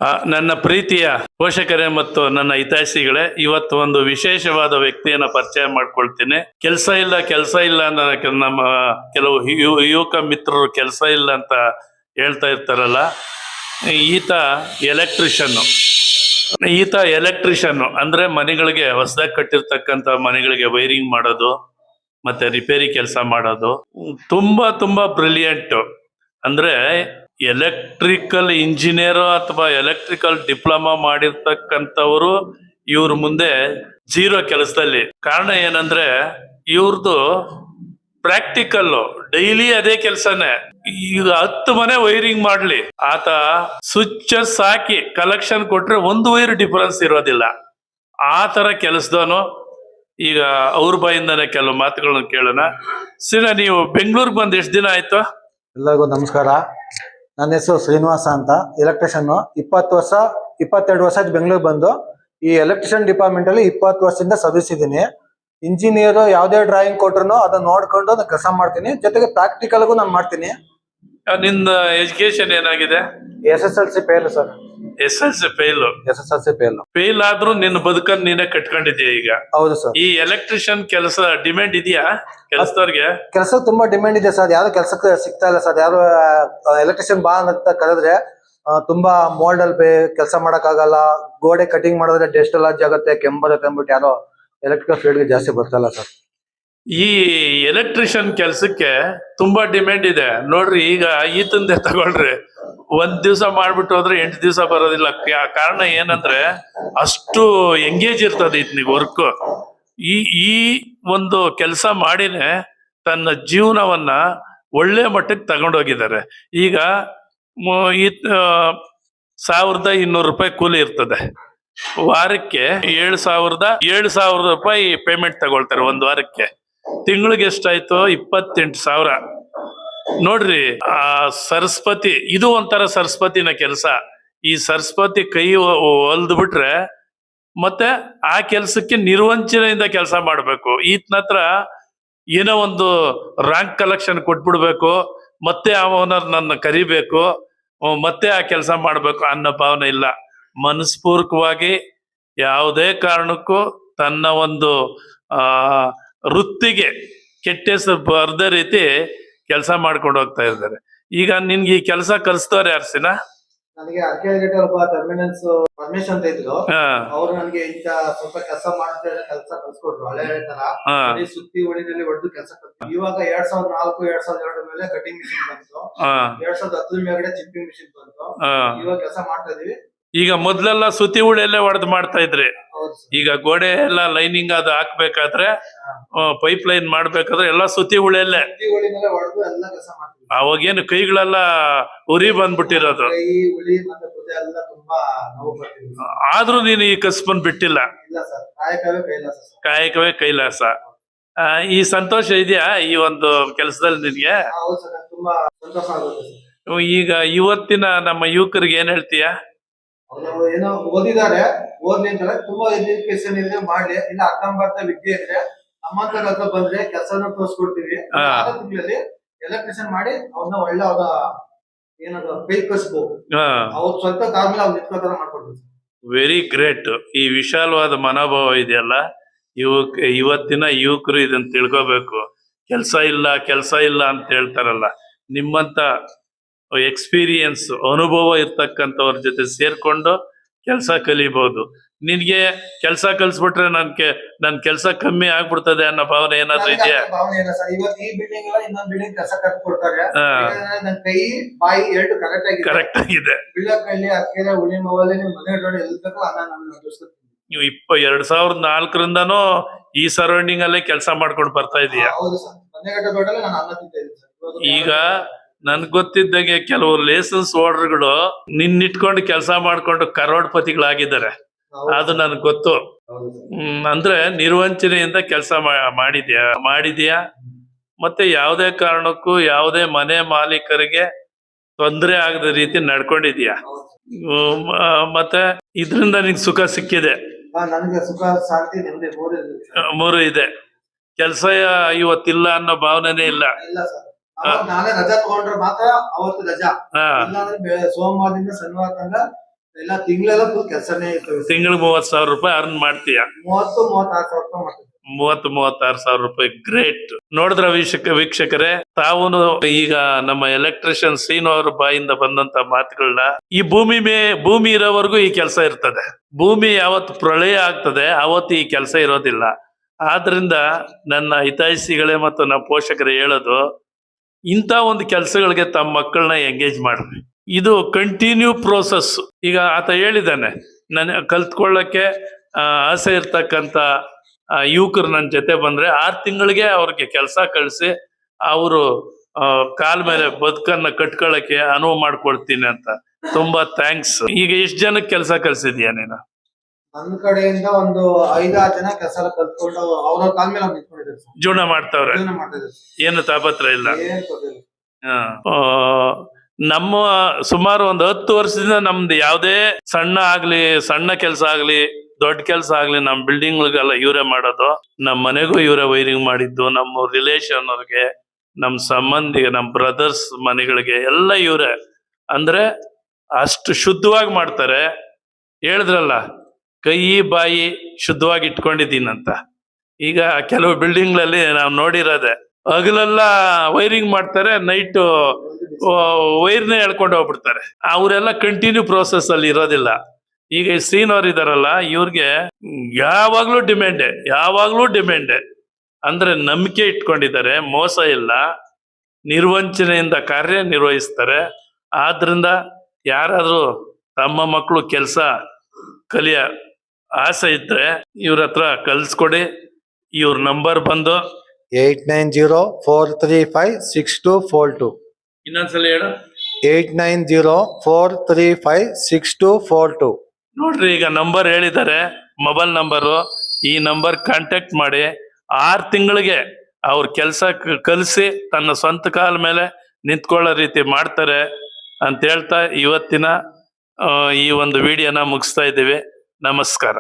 ನನ್ನ ಪ್ರೀತಿಯ ಪೋಷಕರೇ ಮತ್ತು ನನ್ನ ಹಿತೈಷಿಗಳೇ, ಇವತ್ತು ಒಂದು ವಿಶೇಷವಾದ ವ್ಯಕ್ತಿಯನ್ನ ಪರಿಚಯ ಮಾಡ್ಕೊಳ್ತೀನಿ. ಕೆಲಸ ಇಲ್ಲ ನಮ್ಮ ಕೆಲವು ಯುವಕ ಮಿತ್ರರು ಕೆಲಸ ಇಲ್ಲ ಅಂತ ಹೇಳ್ತಾ ಇರ್ತಾರಲ್ಲ, ಈತ ಎಲೆಕ್ಟ್ರಿಷಿಯನ್ ಅಂದ್ರೆ ಮನೆಗಳಿಗೆ ಹೊಸದಾಗಿ ಕಟ್ಟಿರ್ತಕ್ಕಂಥ ಮನೆಗಳಿಗೆ ವೈರಿಂಗ್ ಮಾಡೋದು ಮತ್ತೆ ರಿಪೇರಿ ಕೆಲಸ ಮಾಡೋದು. ತುಂಬಾ ಬ್ರಿಲಿಯಂಟ್. ಅಂದ್ರೆ ಎಲೆಕ್ಟ್ರಿಕಲ್ ಇಂಜಿನಿಯರ್ ಅಥವಾ ಎಲೆಕ್ಟ್ರಿಕಲ್ ಡಿಪ್ಲೊಮಾ ಮಾಡಿರ್ತಕ್ಕಂಥವ್ರು ಇವ್ರ ಮುಂದೆ ಜೀರೋ ಕೆಲಸದಲ್ಲಿ. ಕಾರಣ ಏನಂದ್ರೆ ಇವ್ರದ್ದು ಪ್ರಾಕ್ಟಿಕಲ್, ಡೈಲಿ ಅದೇ ಕೆಲಸನೇ. ಈಗ 10 ಮನೆ ವೈರಿಂಗ್ ಮಾಡ್ಲಿ, ಆತ ಸ್ವಿಚಸ್ ಹಾಕಿ ಕಲೆಕ್ಷನ್ ಕೊಟ್ರೆ ಒಂದು ವೈರ್ ಡಿಫರೆನ್ಸ್ ಇರೋದಿಲ್ಲ. ಆ ತರ ಕೆಲಸದವನು. ಈಗ ಅವ್ರ ಬಾಯಿಂದಾನೆ ಕೆಲವು ಮಾತುಗಳನ್ನ ಕೇಳೋಣ. ನೀವು ಬೆಂಗಳೂರಿಗೆ ಬಂದು ಎಷ್ಟು ದಿನ ಆಯ್ತು? ಎಲ್ಲರಿಗೂ ನಮಸ್ಕಾರ. ನನ್ನ ಹೆಸರು ಶ್ರೀನಿವಾಸ ಅಂತ, ಎಲೆಕ್ಟ್ರಿಷಿಯನ್. 22 ವರ್ಷ ಆಯ್ತು ಬೆಂಗಳೂರು ಬಂದು. ಈ ಎಲೆಕ್ಟ್ರಿಷಿಯನ್ ಡಿಪಾರ್ಟ್ಮೆಂಟ್ ಅಲ್ಲಿ 20 ವರ್ಷದಿಂದ ಸರ್ವಿಸ್ ಇದ್ದೀನಿ. ಇಂಜಿನಿಯರ್ ಯಾವುದೇ ಡ್ರಾಯಿಂಗ್ ಕೊಟ್ರು ಅದನ್ನ ನೋಡ್ಕೊಂಡು ಕೆಲಸ ಮಾಡ್ತೀನಿ. ಜೊತೆಗೆ ಪ್ರಾಕ್ಟಿಕಲ್ಗೂ ನಾನು ಮಾಡ್ತೀನಿ. ನಿನ್ನ ಎಜುಕೇಶನ್ ಏನಾಗಿದೆ? SSLC fail sir. SSLC fail. Fail ಆದ್ರೂ ನಿನ್ನ ಬದುಕನ್ನು ನೀನೇ ಕಟ್ಕೊಂಡಿದ್ಯಾ ಈಗ? ಹೌದು ಸರ್. ಈ ಎಲೆಕ್ಟ್ರಿಷಿಯನ್ ಕೆಲಸ ಡಿಮ್ಯಾಂಡ್ ಇದೆಯಾ ಕೆಲಸದವ್ರಿಗೆ? ಕೆಲಸ ತುಂಬಾ ಡಿಮ್ಯಾಂಡ್ ಇದೆ ಸರ್. ಯಾರು ಕೆಲಸಕ್ಕೆ ಸಿಗ್ತಾ ಇಲ್ಲ ಸರ್. ಯಾರು ಎಲೆಕ್ಟ್ರಿಷಿಯನ್ ಬಾ ಅಂತ ಕರೆದ್ರೆ ತುಂಬಾ ಮೋಲ್ಡ್ ಅಲ್ಲಿ ಕೆಲಸ ಮಾಡಕ್ ಆಗಲ್ಲ, ಗೋಡೆ ಕಟಿಂಗ್ ಮಾಡಿದ್ರೆ ಡಸ್ಟ್ ಎಲ್ಲ ಆಗುತ್ತೆ, ಕೆಂಬರುತ್ತೆ ಅಂದ್ಬಿಟ್ಟು ಯಾರೋ ಎಲೆಕ್ಟ್ರಿಕಲ್ ಫೀಲ್ಡ್ಗೆ ಜಾಸ್ತಿ ಬರ್ತಲ್ಲ ಸರ್. ಈ ಎಲೆಕ್ಟ್ರಿಷಿಯನ್ ಕೆಲಸಕ್ಕೆ ತುಂಬಾ ಡಿಮ್ಯಾಂಡ್ ಇದೆ ನೋಡ್ರಿ. ಈಗ ಈತಂದೆ ತಗೊಳ್ರಿ, 1 ದಿವಸ ಮಾಡ್ಬಿಟ್ಟು ಹೋದ್ರೆ 8 ದಿವಸ ಬರೋದಿಲ್ಲ. ಕಾರಣ ಏನಂದ್ರೆ ಅಷ್ಟು ಎಂಗೇಜ್ ಇರ್ತದೆ ಈತನಿಗೆ ವರ್ಕ್. ಈ ಒಂದು ಕೆಲಸ ಮಾಡಿನೇ ತನ್ನ ಜೀವನವನ್ನ ಒಳ್ಳೆ ಮಟ್ಟಕ್ಕೆ ತಗೊಂಡೋಗಿದ್ದಾರೆ. ಈಗ 1200 ರೂಪಾಯಿ ಕೂಲಿ ಇರ್ತದೆ, ವಾರಕ್ಕೆ 7,000 ರೂಪಾಯಿ ಪೇಮೆಂಟ್ ತಗೊಳ್ತಾರೆ ಒಂದು ವಾರಕ್ಕೆ. ತಿಂಗಳಿಗೆ ಎಷ್ಟಾಯ್ತು? 28,000. ನೋಡ್ರಿ, ಆ ಸರಸ್ವತಿ, ಇದು ಒಂಥರ ಸರಸ್ವತಿನ ಕೆಲಸ. ಈ ಸರಸ್ವತಿ ಕೈ ಹೊಲ್ದು ಬಿಟ್ರೆ ಮತ್ತೆ ಆ ಕೆಲ್ಸಕ್ಕೆ ನಿರ್ವಂಚನೆಯಿಂದ ಕೆಲಸ ಮಾಡ್ಬೇಕು. ಈತನ ಹತ್ರ ಏನೋ ಒಂದು ರ್ಯಾಂಕ್ ಕಲೆಕ್ಷನ್ ಕೊಟ್ಬಿಡ್ಬೇಕು, ಮತ್ತೆ ಓನರ್ ನನ್ನ ಕರಿಬೇಕು, ಮತ್ತೆ ಆ ಕೆಲಸ ಮಾಡ್ಬೇಕು ಅನ್ನೋ ಭಾವನೆ ಇಲ್ಲ. ಮನಸ್ಪೂರ್ವಕವಾಗಿ ಯಾವುದೇ ಕಾರಣಕ್ಕೂ ತನ್ನ ಒಂದು ವೃತ್ತಿಗೆ ಕೆಟ್ಟ ಹೆಸರು ಬರ್ದ ರೀತಿ ಕೆಲಸ ಮಾಡ್ಕೊಂಡು ಹೋಗ್ತಾ ಇದ್ದಾರೆ. ಈಗ ನಿನ್ಗೆ ಈ ಕೆಲಸ ಕಲಿಸ್ತವ್ರೆ ಯಾರ್ಸಿನ? ನನಗೆ ಅರ್ಕೆಗೇಟ್ ಒಬ್ಬ ಟರ್ಮಿನಲ್ಸ್ ಪರ್ಮಿಷನ್ ಅಂತ ಇದ್ರು. ಅವ್ರು ನನಗೆ ಇಂತ ಸ್ವಲ್ಪ ಕೆಲಸ ಮಾಡ್ತಾ ಕೆಲಸ ಕಲ್ಸ್ಕೊಟ್ರು. ಹಳೆ ತರ ಸುತ್ತಿ ಒಳಿನಲ್ಲಿ ಹೊಡೆದು ಕೆಲಸ ಕಲ್ತು. ಇವಾಗ 2004 2002 ಮೇಲೆ ಕಟಿಂಗ್ ಮಿಷಿನ್ ಬಂತು. 2010 ಮೇಲ್ಗಡೆ ಚಿಪ್ಪಿಂಗ್ ಮಿಷಿನ್ ಬಂತು. ಇವಾಗ ಕೆಲಸ ಮಾಡ್ತಾ ಇದೀವಿ. ಈಗ ಮೊದ್ಲೆಲ್ಲ ಸುತ್ತಿ ಉಳೆಲ್ಲೇ ಹೊಡೆದು ಮಾಡ್ತಾ ಇದ್ರಿ. ಈಗ ಗೋಡೆ ಎಲ್ಲ ಲೈನಿಂಗ್ ಅದು ಹಾಕ್ಬೇಕಾದ್ರೆ, ಪೈಪ್ ಲೈನ್ ಮಾಡ್ಬೇಕಾದ್ರೆ ಎಲ್ಲ ಸುತ್ತಿ ಉಳೆಲ್ಲೇ. ಅವಾಗೇನು ಕೈಗಳೆಲ್ಲ ಉರಿ ಬಂದ್ಬಿಟ್ಟಿರೋದು. ಆದ್ರೂ ನೀನು ಈ ಕಸ್ಬನ್ ಬಿಟ್ಟಿಲ್ಲ. ಕಾಯಕವೇ ಕೈಲಾಸ. ಈ ಸಂತೋಷ ಇದೆಯಾ ಈ ಒಂದು ಕೆಲಸದಲ್ಲಿ ನಿನ್ಗೆ? ಈಗ ಇವತ್ತಿನ ನಮ್ಮ ಯುವಕರಿಗೆ ಏನ್ ಹೇಳ್ತೀಯ? ಏನೋ ಓದಿದ್ದಾರೆ, ಓದ್ಲಿ ಅಂತಾರೆ. ತುಂಬಾ ಎಜುಕೇಶನ್ ಇದ್ರೆ ಮಾಡ್ಲಿ, ಇಲ್ಲ ಅಕ್ಕಂಬರ್ತ ವಿದ್ಯೆ ಇದ್ರೆ ನಮ್ಮಂತ ಹತ್ರ ಬಂದ್ರೆ ಕೆಲಸನ ತೋರಿಸ್ಕೊಡ್ತೀವಿ. ತಿಂಗಳಲ್ಲಿ ಎಲೆಕ್ಟ್ರಿಷಿಯನ್ ಮಾಡಿ ಅವ್ರನ್ನ ಒಳ್ಳೆ ಏನದು ಕೈ ಕಸ್ಬು ಅವ್ರ ಸ್ವಂತ ಕಾಲ ಮೇಲೆ ಅವ್ರು ನಿಂತ್ಕೋತರ ಮಾಡ್ಕೊಡ್ತೀವಿ. Very great. ಈ ವಿಶಾಲವಾದ ಮನೋಭಾವ ಇದೆಯಲ್ಲ, ಇವತ್ತಿನ ಯುವಕರು ಇದನ್ನ ತಿಳ್ಕೋಬೇಕು. ಕೆಲಸ ಇಲ್ಲ ಅಂತ ಹೇಳ್ತಾರಲ್ಲ, ನಿಮ್ಮಂತ ಎಕ್ಸ್ಪೀರಿಯನ್ಸ್, ಅನುಭವ ಇರ್ತಕ್ಕಂಥವ್ರ ಜೊತೆ ಸೇರ್ಕೊಂಡು ಕೆಲಸ ಕಲಿಬಹುದು. ನಿನ್ಗೆ ಕೆಲಸ ಕಲ್ಸ್ಬಿಟ್ರೆ ನನ್ ಕೆಲಸ ಕಮ್ಮಿ ಆಗ್ಬಿಡ್ತದೆ ಅನ್ನೋ ಭಾವನೆ ಏನಾದ್ರು ಇದೆಯಾ? ಕರೆಕ್ಟ್ ಆಗಿದೆ. ನೀವು 2004ರಿಂದನೂ ಈ ಸರೌಂಡಿಂಗ್ ಅಲ್ಲೇ ಕೆಲಸ ಮಾಡ್ಕೊಂಡು ಬರ್ತಾ ಇದೀಯಾ? ಈಗ ನನ್ಗೆ ಗೊತ್ತಿದ್ದಂಗೆ ಕೆಲವು ಲೈಸೆನ್ಸ್ ಹೋಲ್ಡರ್ಗಳು ನಿನ್ನಿಟ್ಕೊಂಡು ಕೆಲಸ ಮಾಡ್ಕೊಂಡು ಕರೋಡ್ಪತಿಗಳಾಗಿದ್ದಾರೆ. ಅದು ನನ್ಗೆ ಗೊತ್ತು. ಅಂದ್ರೆ ನಿರ್ವಂಚನೆಯಿಂದ ಕೆಲಸ ಮಾಡಿದ್ಯಾ ಮತ್ತೆ ಯಾವುದೇ ಕಾರಣಕ್ಕೂ ಯಾವುದೇ ಮನೆ ಮಾಲೀಕರಿಗೆ ತೊಂದರೆ ಆಗದ ರೀತಿ ನಡ್ಕೊಂಡಿದ್ಯಾ. ಮತ್ತೆ ಇದ್ರಿಂದ ನಿಂಗೆ ಸುಖ ಸಿಕ್ಕಿದೆ. ಮೂರು ಇದೆ. ಕೆಲಸ ಇವತ್ತಿಲ್ಲ ಅನ್ನೋ ಭಾವನೆನೇ ಇಲ್ಲ. ನಾಳೆ ರಜಾ ತಗೊಂಡ್ರೆ ಮಾತ್ರ ಅವತ್ತು ರಜಾ. ಇಲ್ಲಾಂದ್ರೆ ಸೋಮವಾರದಿಂದ ಶನಿವಾರ ತನಕ ಎಲ್ಲ ತಿಂಗಳೆಲ್ಲ ಫುಲ್ ಕೆಲಸನೇ ಇರ್ತವೆ. ತಿಂಗಳಿಗೆ 30,000 ರೂಪಾಯಿ ಅರ್ನ್ ಮಾಡ್ತೀಯ. 36,000 ರೂಪಾಯಿ ಮಾಡ್ತೀವಿ. 36,000 ರೂಪಾಯಿ ಗ್ರೇಟ್. ನೋಡಿದ್ರ ವೀಕ್ಷಕರೇ, ತಾವು ಈಗ ನಮ್ಮ ಎಲೆಕ್ಟ್ರಿಷಿಯನ್ ಶ್ರೀನು ಅವ್ರ ಬಾಯಿಂದ ಬಂದಂತ ಮಾತುಗಳನ್ನ, ಈ ಭೂಮಿ ಇರೋವರೆಗೂ ಈ ಕೆಲಸ ಇರ್ತದೆ. ಭೂಮಿ ಯಾವತ್ತು ಪ್ರಳಯ ಆಗ್ತದೆ ಅವತ್ತು ಈ ಕೆಲಸ ಇರೋದಿಲ್ಲ. ಆದ್ರಿಂದ ನನ್ನ ಹಿತೈಷಿಗಳೇ ಮತ್ತು ನಮ್ಮ ಪೋಷಕರು ಹೇಳೋದು, ಇಂಥ ಒಂದು ಕೆಲಸಗಳಿಗೆ ತಮ್ಮ ಮಕ್ಕಳನ್ನ ಎಂಗೇಜ್ ಮಾಡ್ರಿ. ಇದು ಕಂಟಿನ್ಯೂ ಪ್ರೋಸೆಸ್. ಈಗ ಆತ ಹೇಳಿದ್ದಾನೆ, ನಾನು ಕಲ್ತ್ಕೊಳ್ಳಕ್ಕೆ ಆಸೆ ಇರ್ತಕ್ಕಂಥ ಯುವಕರು ನನ್ನ ಜೊತೆ ಬಂದ್ರೆ 6 ತಿಂಗಳಿಗೆ ಅವ್ರಿಗೆ ಕೆಲಸ ಕಳಿಸಿ ಅವರು ಕಾಲ್ ಮೇಲೆ ಬದುಕನ್ನ ಕಟ್ಕೊಳ್ಳಕ್ಕೆ ಅನುವು ಮಾಡ್ಕೊಡ್ತೀನಿ ಅಂತ. ತುಂಬಾ ಥ್ಯಾಂಕ್ಸ್. ಈಗ ಎಷ್ಟು ಜನಕ್ಕೆ ಕೆಲಸ ಕಲ್ಸಿದ್ಯಾ ನೀನು? ನನ್ನ ಕಡೆಯಿಂದ ಒಂದು 5-6 ಜನ ಕೆಲಸ ಕಲ್ತ್ಕೊಂಡು ಅವ್ರ ಕಾಲ್ ಮೇಲೆ ಅವ್ರು ನಿಂತ್ಕೊಂಡಿದ್ದಾರೆ ಸರ್. ಜೀವನ ಮಾಡ್ತಾವ್ರೆ, ಜೀವನ ಮಾಡ್ತಿದ್ದಾರೆ ಸರ್. ಏನು ತಾಪತ್ರ ಇಲ್ಲ. ಏನ್ ತೊಂದ್ರೆ ಇಲ್ಲ. ನಮ್ಮ ಸುಮಾರು ಒಂದು 10 ವರ್ಷದಿಂದ ನಮ್ದು ಯಾವುದೇ ಸಣ್ಣ ಕೆಲಸ ಆಗ್ಲಿ ದೊಡ್ಡ ಕೆಲಸ ಆಗ್ಲಿ ನಮ್ಮ ಬಿಲ್ಡಿಂಗ್ಗಳಿಗೆಲ್ಲ ಇವರೇ ಮಾಡೋದು. ನಮ್ಮ ಮನೆಗೂ ಇವರೇ ವೈರಿಂಗ್ ಮಾಡಿದ್ದು, ನಮ್ಮ ರಿಲೇಷನ್ ಅವ್ರಿಗೆ, ನಮ್ಮ ಸಂಬಂಧಿಗೆ, ನಮ್ಮ ಬ್ರದರ್ಸ್ ಮನೆಗಳಿಗೆ ಎಲ್ಲ ಇವರೇ. ಅಂದ್ರೆ ಅಷ್ಟು ಶುದ್ಧವಾಗಿ ಮಾಡ್ತಾರೆ. ಹೇಳಿದ್ರಲ್ಲ, ಕೈ ಬಾಯಿ ಶುದ್ಧವಾಗಿ ಇಟ್ಕೊಂಡಿದ್ದೀನಂತ. ಈಗ ಕೆಲವು ಬಿಲ್ಡಿಂಗ್ಗಳಲ್ಲಿ ನಾವು ನೋಡಿರೋದೆ, ಹಗಲೆಲ್ಲ ವೈರಿಂಗ್ ಮಾಡ್ತಾರೆ, ನೈಟ್ ವೈರ್ನೇ ಎಳ್ಕೊಂಡು ಹೋಗ್ಬಿಡ್ತಾರೆ. ಅವರೆಲ್ಲ ಕಂಟಿನ್ಯೂ ಪ್ರೋಸೆಸ್ ಅಲ್ಲಿ ಇರೋದಿಲ್ಲ. ಈಗ ಈ ಶ್ರೀನವ್ರು ಇದಾರಲ್ಲ, ಇವ್ರಿಗೆ ಯಾವಾಗ್ಲೂ ಡಿಮ್ಯಾಂಡೆ. ಅಂದ್ರೆ ನಂಬಿಕೆ ಇಟ್ಕೊಂಡಿದ್ದಾರೆ, ಮೋಸ ಇಲ್ಲ, ನಿರ್ವಂಚನೆಯಿಂದ ಕಾರ್ಯ ನಿರ್ವಹಿಸ್ತಾರೆ. ಆದ್ರಿಂದ ಯಾರಾದ್ರೂ ತಮ್ಮ ಮಕ್ಕಳು ಕೆಲಸ ಕಲಿಯ ಆಸೆ ಇದ್ರೆ ಇವ್ರ ಹತ್ರ ಕಲ್ಸ್ಕೊಡಿ. ಇವ್ರ ನಂಬರ್ ಬಂದು 8904356242. ಇನ್ನೊಂದ್ಸಲ ಹೇಳು. 8904356242. ನೋಡ್ರಿ, ಈಗ ನಂಬರ್ ಹೇಳಿದ್ದಾರೆ, ಮೊಬೈಲ್ ನಂಬರು. ಈ ನಂಬರ್ ಕಾಂಟ್ಯಾಕ್ಟ್ ಮಾಡಿ 6 ತಿಂಗಳಿಗೆ ಅವ್ರ ಕೆಲಸ ಕಲಿಸಿ ತನ್ನ ಸ್ವಂತ ಕಾಲ ಮೇಲೆ ನಿಂತ್ಕೊಳ್ಳೋ ರೀತಿ ಮಾಡ್ತಾರೆ ಅಂತ ಹೇಳ್ತಾ ಇವತ್ತಿನ ಈ ಒಂದು ವಿಡಿಯೋನ ಮುಗಿಸ್ತಾ ಇದ್ದೀವಿ. ನಮಸ್ಕಾರ.